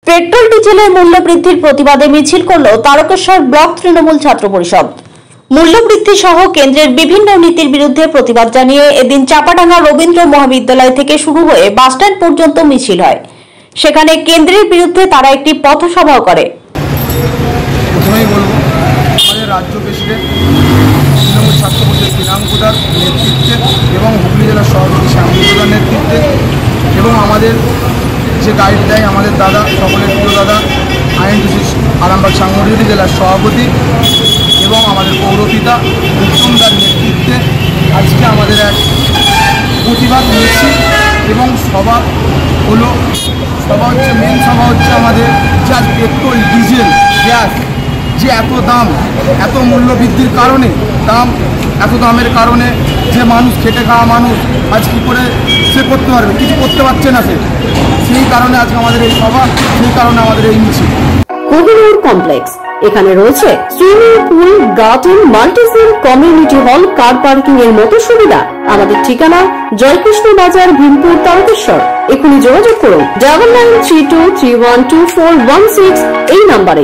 Petrol ডিজেলের মূল্য বৃদ্ধির প্রতিবাদে মিছিল করল তারকেশ্বর ব্লক তৃণমূল ছাত্র পরিষদ। মূল্য বৃদ্ধি সহ কেন্দ্রের বিভিন্ন নীতির বিরুদ্ধে প্রতিবাদ জানিয়ে এদিন চাপাডাঙ্গা রবীন্দ্র মহাবিদ্যালয় থেকে শুরু হয়ে বাসস্ট্যান্ড পর্যন্ত মিছিল হয়। সেখানে কেন্দ্রের বিরুদ্ধে তারা একটি পথসভাও করে। প্রথমেই বলবো, আমাদের রাজ্য প্রেসিডেন্ট তৃণমূল ছাত্র পরিষদ শ্রীরামপুরার নেতৃত্বে এবং হুগলি জেলার সভাপতি শ্যামপুরার নেতৃত্বে এবং আমাদের যে গাইড দেয় আমাদের দাদা, সকলের প্রিয় দাদা আইএনটিসি আরামবাগ সাংগঠনিক জেলার সভাপতি এবং আমাদের পৌরপিতা উত্তমদার নেতৃত্বে আজকে আমাদের এক প্রতিবাদ মিছিল এবং সভা হলো। মেন সভা হচ্ছে আমাদের যা পেট্রোল, ডিজেল, গ্যাস যে এত দাম, এত মূল্য বৃদ্ধির কারণে এত দামের কারণে যে মানুষ খেটে খাওয়া মানুষ আজ কী করে সে করতে পারবে, কিছু করতে পারছে না সেই কারণে আজকে আমাদের এই সভা, সেই কারণে আমাদের এই মিছিল। কোহিনুর কমপ্লেক্স, এখানে রয়েছে সুইমিং পুল, গার্ডেন, মাল্টিসেল, কমিউনিটি হল, কার পার্কিং এর মতো সুবিধা। আমাদের ঠিকানা জয়কৃষ্ণ বাজার, ভীমপুর, তারকেশ্বর। এখনই যোগাযোগ করুন 9932312416 এই নাম্বারে।